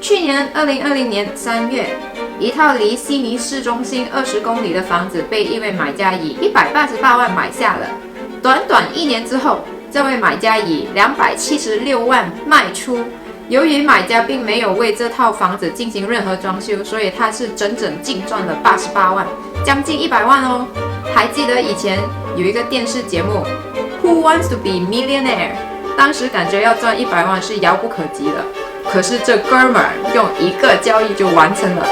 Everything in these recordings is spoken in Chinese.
去年2020年3月，一套离悉尼市中心20公里的房子被一位买家以188万买下了。短短1年之后，这位买家以276万卖出。由于买家并没有为这套房子进行任何装修，所以他是整整净赚了88万，将近100万哦。还记得以前有一个电视节目 Who Wants to Be Millionaire？ 当时感觉要赚100万是遥不可及的，可是这哥们儿用1个交易就完成了。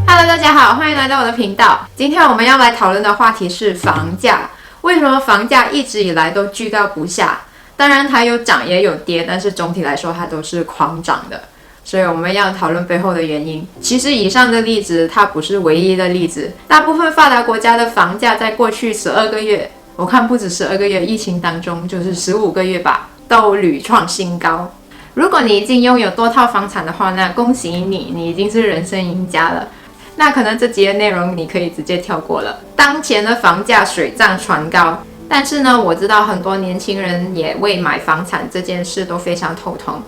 Hello， 大家好，欢迎来到我的频道。今天我们要来讨论的话题是房价。为什么房价一直以来都居高不下？当然它有涨也有跌，但是总体来说它都是狂涨的。所以我们要讨论背后的原因。其实以上的例子它不是唯一的例子，大部分发达国家的房价在过去12个月，我看不止12个月，疫情当中就是15个月吧，都屡创新高。如果你已经拥有多套房产的话，那恭喜你，你已经是人生赢家了。那可能这集的内容你可以直接跳过了。当前的房价水涨船高，但是呢，我知道很多年轻人也为买房产这件事都非常头痛。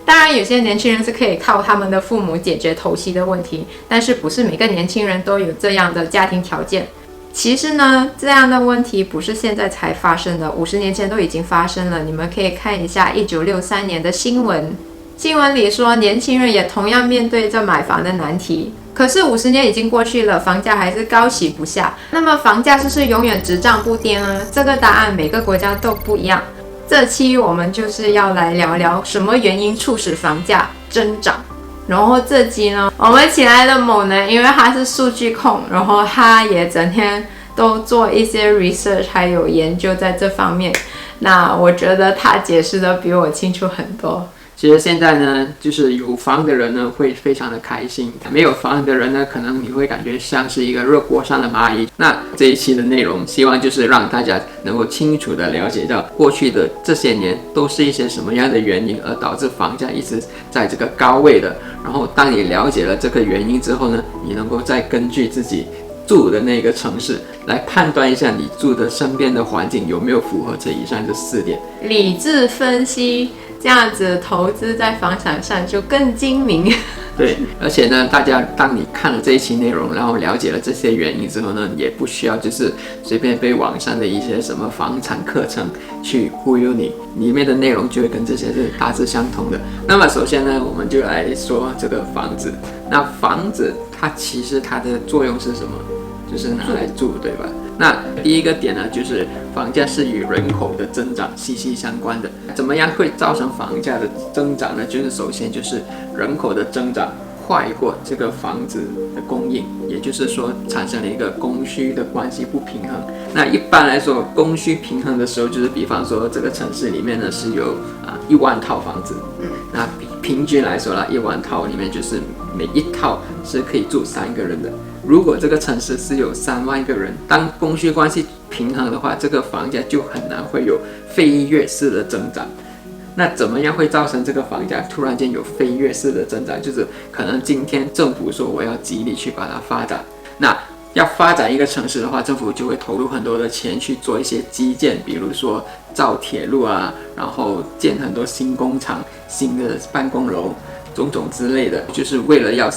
当然，有些年轻人是可以靠他们的父母解决头期的问题，但是不是每个年轻人都有这样的家庭条件。其实呢，这样的问题不是现在才发生的，50年前都已经发生了。你们可以看一下1963年的新闻，新闻里说年轻人也同样面对着买房的难题。可是50年已经过去了，房价还是高起不下。那么房价是不是永远只涨不跌呢？这个答案每个国家都不一样。这期我们就是要来聊聊什么原因促使房价增长。然后这集呢，我们请来的某呢，因为他是数据控，然后他也整天都做一些 research 还有研究在这方面。那我觉得他解释的比我清楚很多。其实现在呢，就是有房的人呢会非常的开心，没有房的人呢，可能你会感觉像是一个热锅上的蚂蚁。那这一期的内容，希望就是让大家能够清楚的了解到过去的这些年都是一些什么样的原因，而导致房价一直在这个高位的。然后当你了解了这个原因之后呢，你能够再根据自己住的那个城市来判断一下你住的身边的环境有没有符合这以上这4点，理智分析，这样子投资在房产上就更精明。对，而且呢，大家当你看了这一期内容，然后了解了这些原因之后呢，也不需要就是随便被网上的一些什么房产课程去忽悠你，里面的内容就会跟这些是大致相同的。那么首先呢，我们就来说这个房子。那房子它其实它的作用是什么？就是拿来住，对吧？那第一个点呢，就是房价是与人口的增长息息相关的。怎么样会造成房价的增长呢？就是首先就是人口的增长快过这个房子的供应，也就是说产生了一个供需的关系不平衡。那一般来说，供需平衡的时候，就是比方说这个城市里面呢是有1万套房子，那平均来说啦，1万套里面就是每一套是可以住3个人的。如果这个城市是有3万个人，当供需关系平衡的话，这个房价就很难会有飞跃式的增长。那怎么样会造成这个房价突然间有飞跃式的增长？就是可能今天政府说我要极力去把它发展，那要发展一个城市的话，政府就会投入很多的钱去做一些基建，比如说造铁路啊，然后建很多新工厂、新的办公楼，种种之类的，就是为了要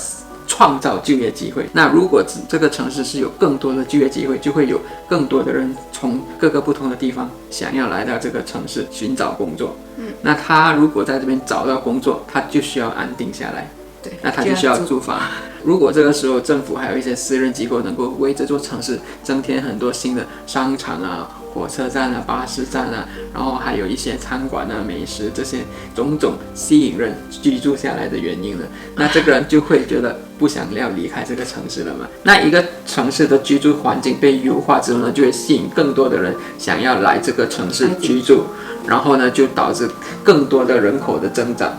创造就业机会。那如果这个城市是有更多的就业机会，就会有更多的人从各个不同的地方想要来到这个城市寻找工作。那他如果在这边找到工作，他就需要安定下来，对，那他就需要租房。如果这个时候政府还有一些私人机构能够为这座城市增添很多新的商场啊、火车站啊、巴士站啊，然后还有一些餐馆啊、美食这些种种吸引人居住下来的原因呢，那这个人就会觉得不想要离开这个城市了嘛。那一个城市的居住环境被优化之后呢，就会吸引更多的人想要来这个城市居住，然后呢就导致更多的人口的增长。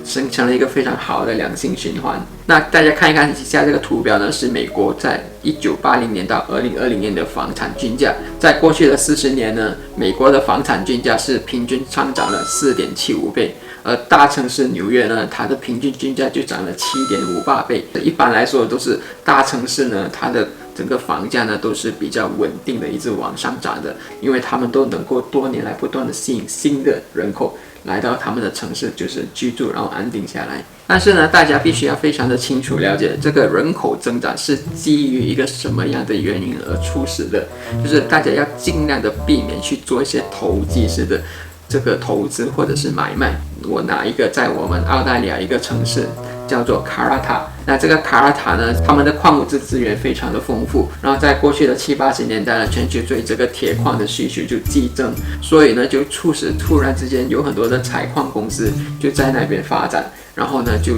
形成了一个非常好的良性循环。那大家看一看以下这个图表呢，是美国在1980年到2020年的房产均价。在过去的40年呢，美国的房产均价是平均上涨了4.75倍，而大城市纽约呢，它的平均均价就涨了7.58倍。一般来说都是大城市呢，它的整个房价呢都是比较稳定的，一直往上涨的，因为他们都能够多年来不断的吸引新的人口来到他们的城市，就是居住，然后安定下来。但是呢，大家必须要非常的清楚了解，这个人口增长是基于一个什么样的原因而促使的，就是大家要尽量的避免去做一些投机式的这个投资或者是买卖。我拿一个在我们澳大利亚一个城市叫做卡拉塔，那这个卡拉塔呢，他们的矿物质资源非常的丰富，然后在过去的70-80年代呢，全球对这个铁矿的需求就激增，所以呢就促使突然之间有很多的采矿公司就在那边发展，然后呢就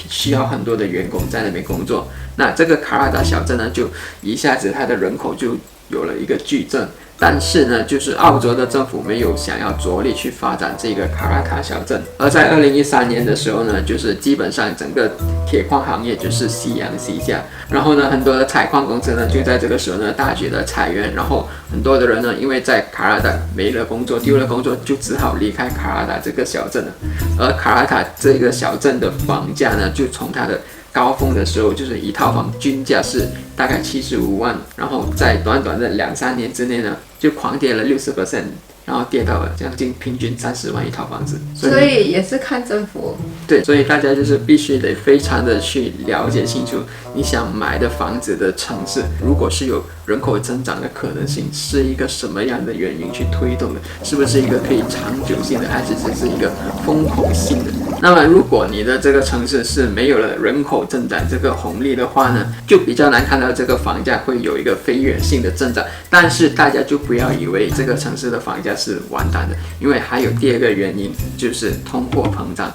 需要很多的员工在那边工作。那这个卡拉塔小镇呢，就一下子它的人口就有了一个剧增。但是呢，就是澳洲的政府没有想要着力去发展这个卡拉塔小镇，而在2013年的时候呢，就是基本上整个铁矿行业就是夕阳西下，然后呢，很多的采矿公司呢就在这个时候呢大举的裁员，然后很多的人呢因为在卡拉塔没了工作、丢了工作，就只好离开卡拉塔这个小镇了。而卡拉塔这个小镇的房价呢，就从它的高峰的时候，就是一套房均价是大概75万，然后在短短的2-3年之内呢，就狂跌了60%，然后跌到了将近平均30万一套房子。所以也是看政府。对，所以大家就是必须得非常的去了解清楚你想买的房子的城市，如果是有人口增长的可能性，是一个什么样的原因去推动的，是不是一个可以长久性的，还是只是一个风口性的。那么如果你的这个城市是没有了人口增长这个红利的话呢，就比较难看到这个房价会有一个飞跃性的增长。但是大家就不要以为这个城市的房价是完蛋的，因为还有第二个原因，就是通货膨胀。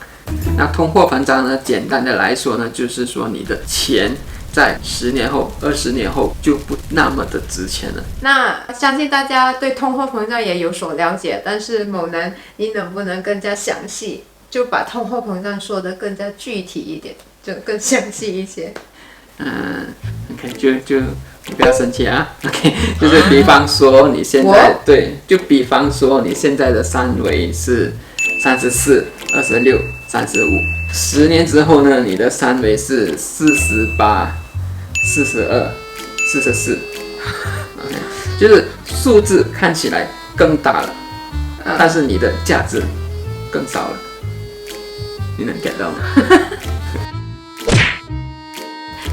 那通货膨胀呢，简单的来说呢，就是说你的钱在10年后、20年后就不那么的值钱了。那相信大家对通货膨胀也有所了解，但是某人，你能不能更加详细，就把通货膨胀说得更加具体一点，就更详细一些？OK， 就你不要生气啊。OK， 就是比方说你现在对，就比方说你现在的三围是34、26、35，10年之后呢，你的三围是48、42、44。OK， 就是数字看起来更大了，但是你的价值更少了。你能 get 到吗？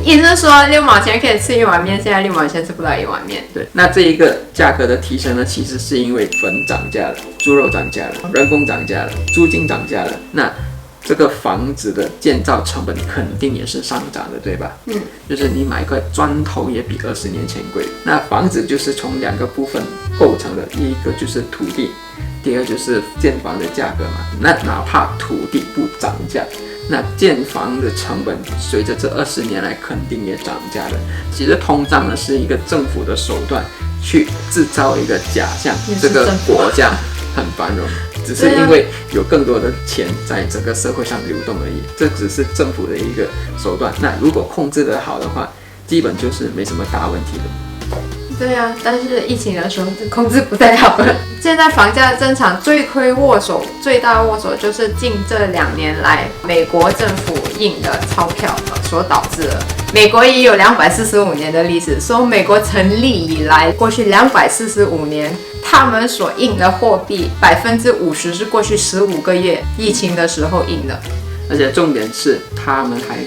意思是说6毛钱可以吃一碗面，现在6毛钱吃不到一碗面。对，那这一个价格的提升呢，其实是因为粉涨价了，猪肉涨价了，人工涨价了，租金涨价了，那这个房子的建造成本肯定也是上涨的，对吧？就是你买块砖头也比20年前贵。那房子就是从2个部分构成的，第一个就是土地，第二就是建房的价格嘛。那哪怕土地不涨价，那建房的成本随着这20年来肯定也涨价了。其实通胀呢是一个政府的手段，去制造一个假象，这个国家很繁荣，只是因为有更多的钱在这个社会上流动而已。这只是政府的一个手段。那如果控制得好的话，基本就是没什么大问题的。对啊，但是疫情的时候控制不太好了。现在房价增长罪魁祸首、最大祸首就是近这2年来美国政府印的钞票所导致的。美国也有245年的历史，说美国成立以来，过去245年他们所印的货币50%是过去15个月疫情的时候印的。而且重点是他们还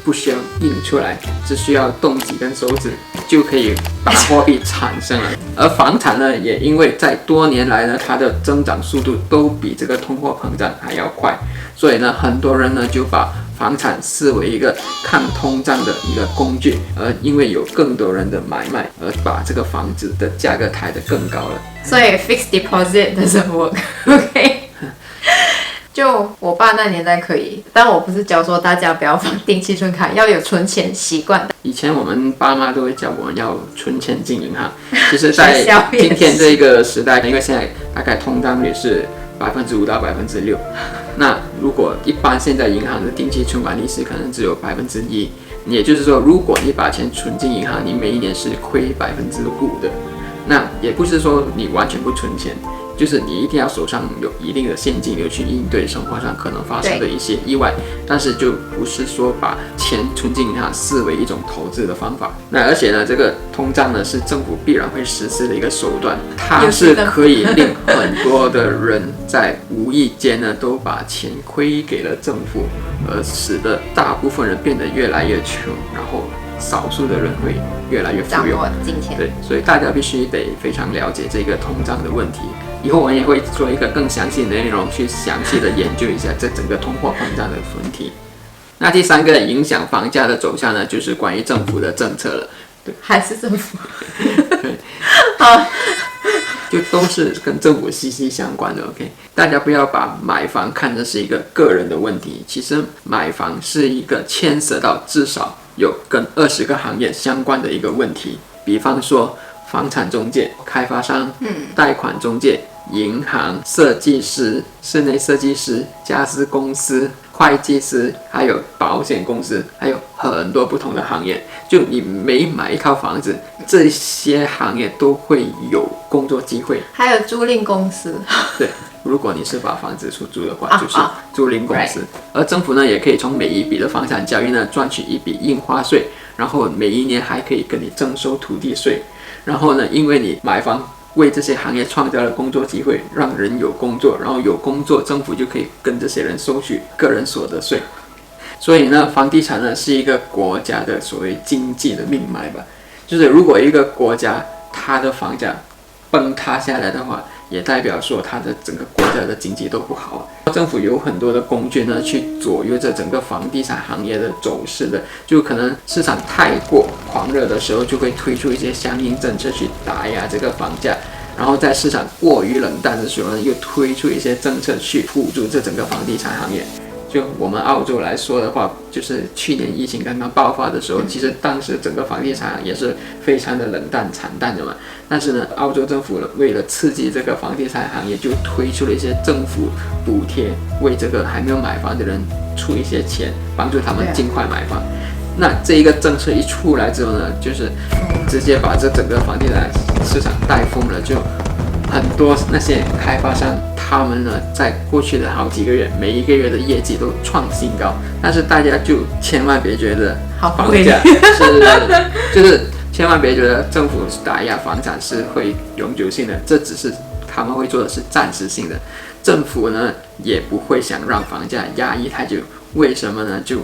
不需要印出来，只需要动几根手指就可以把货币产生了。而房产呢，也因为在多年来呢，它的增长速度都比这个通货膨胀还要快，所以呢，很多人呢就把房产视为一个抗通胀的一个工具，而因为有更多人的买卖，而把这个房子的价格抬得更高了。所以 fixed deposit doesn't work， OK？就我爸那年代可以，但我不是教说大家不要放定期存卡，要有存钱习惯。以前我们爸妈都会教我们要存钱进银行。其实，在今天这个时代，因为现在大概通胀率是5%到6%，那如果一般现在银行的定期存款利息可能只有1%，也就是说，如果你把钱存进银行，你每一年是亏5%的。那也不是说你完全不存钱。就是你一定要手上有一定的现金流去应对生活上可能发生的一些意外，但是就不是说把钱存进银行视为一种投资的方法。那而且呢，这个通胀呢是政府必然会实施的一个手段，它是可以令很多的人在无意间呢都把钱亏给了政府，而使得大部分人变得越来越穷，然后少数的人会越来越富有，掌握金钱。对，所以大家必须得非常了解这个通胀的问题。以后我也会做一个更详细的内容，去详细的研究一下这整个通货膨胀的问题。那第三个影响房价的走向呢，就是关于政府的政策了。对，还是政府。对，好，就都是跟政府息息相关的。OK， 大家不要把买房看成是一个个人的问题，其实买房是一个牵涉到至少有跟20个行业相关的一个问题。比方说房产中介、开发商、贷款中介、银行、设计师、室内设计师、家私公司、会计师，还有保险公司，还有很多不同的行业。就你每买一套房子，这些行业都会有工作机会。还有租赁公司。对，如果你是把房子出租的话，就是租赁公司。而政府呢，也可以从每一笔的房产交易呢赚取一笔印花税，然后每一年还可以跟你征收土地税。然后呢，因为你买房为这些行业创造了工作机会，让人有工作，然后有工作，政府就可以跟这些人收取个人所得税。所以呢，房地产呢是一个国家的所谓经济的命脉吧。就是如果一个国家它的房价崩塌下来的话，也代表说它的整个国家的经济都不好。政府有很多的工具呢，去左右着整个房地产行业的走势的。就可能市场太过狂热的时候，就会推出一些相应政策去打压这个房价，然后在市场过于冷淡的时候呢，又推出一些政策去辅助这整个房地产行业。就我们澳洲来说的话，就是去年疫情刚刚爆发的时候，其实当时整个房地产也是非常的冷淡惨淡的嘛。但是呢，澳洲政府为了刺激这个房地产行业，就推出了一些政府补贴，为这个还没有买房的人出一些钱，帮助他们尽快买房。那这一个政策一出来之后呢，就是直接把这整个房地产市场带疯了，就很多那些开发商，他们呢在过去的好几个月，每一个月的业绩都创新高。但是大家就千万别觉得房价就是千万别觉得政府打压房产是会永久性的，这只是他们会做的是暂时性的。政府呢也不会想让房价压抑太久。为什么呢？就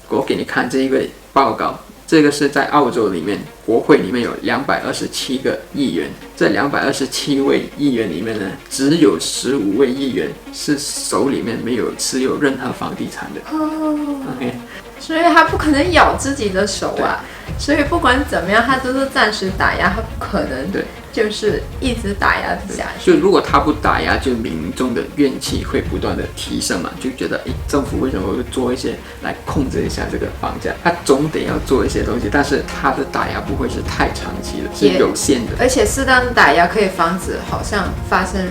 我给你看这一个报告，这个是在澳洲里面，国会里面有227个议员，这227位议员里面呢，只有15位议员是手里面没有持有任何房地产的。OK， 所以他不可能咬自己的手啊。所以不管怎么样，他都是暂时打压，他不可能就是一直打压下去。就如果他不打压，就民众的怨气会不断的提升嘛，就觉得政府为什么会做一些来控制一下这个房价？他总得要做一些东西，但是他的打压不会是太长期的，是有限的。而且适当的打压可以防止好像发生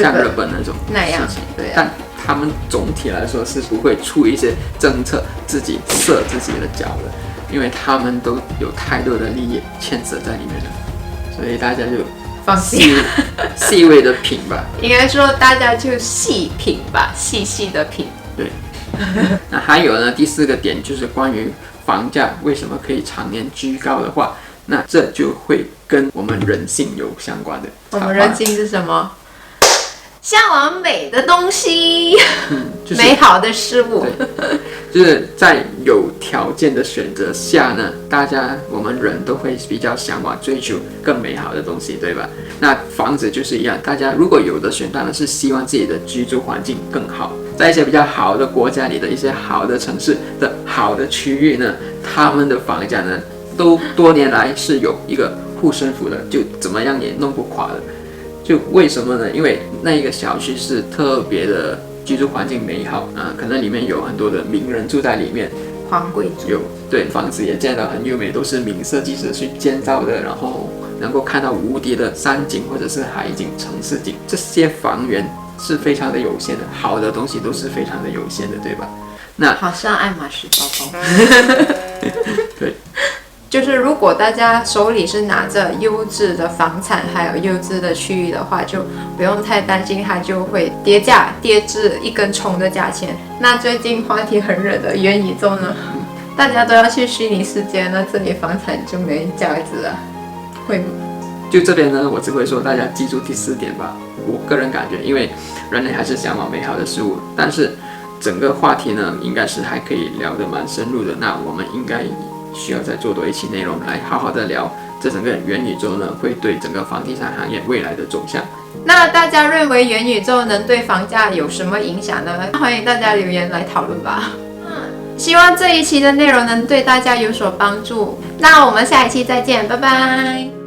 像日本那种那样事情，对啊。但他们总体来说是不会出一些政策自己设自己的脚的，因为他们都有太多的利益牵涉在里面了。所以大家就放心，细微的品吧。应该说大家就细品吧，细细的品。对。那还有呢，第4个点就是关于房价为什么可以常年居高的话，那这就会跟我们人性有相关的。我们人性是什么？向往美的东西，美好的事物。就是在有条件的选择下呢，我们人都会比较向往追求更美好的东西，对吧？那房子就是一样，大家如果有的选，当然是希望自己的居住环境更好。在一些比较好的国家里的一些好的城市的好的区域呢，他们的房价呢，都多年来是有一个护身符的，就怎么样也弄不垮的。就为什么呢？因为那个小区是特别的居住环境美好啊，可能里面有很多的名人住在里面，皇贵族对，房子也建得很优美，都是名设计师去建造的，然后能够看到无敌的山景或者是海景、城市景，这些房源是非常的有限的，好的东西都是非常的有限的，对吧？那好像爱马仕包包，对，就就是如果大家手里是拿着优质的房产，还有优质的区域的话，就不用太担心它就会跌价，跌至一根葱的价钱。那最近话题很热的元宇宙呢，大家都要去虚拟世界，那这里房产就没价值了，会吗？就这边呢，我只会说大家记住第4点吧。我个人感觉，因为人类还是向往美好的事物，但是整个话题呢，应该是还可以聊得蛮深入的。那我们应该需要再做多一期内容来好好的聊这整个元宇宙呢会对整个房地产行业未来的走向。那大家认为元宇宙能对房价有什么影响呢？欢迎大家留言来讨论吧。希望这一期的内容能对大家有所帮助。那我们下一期再见，拜拜。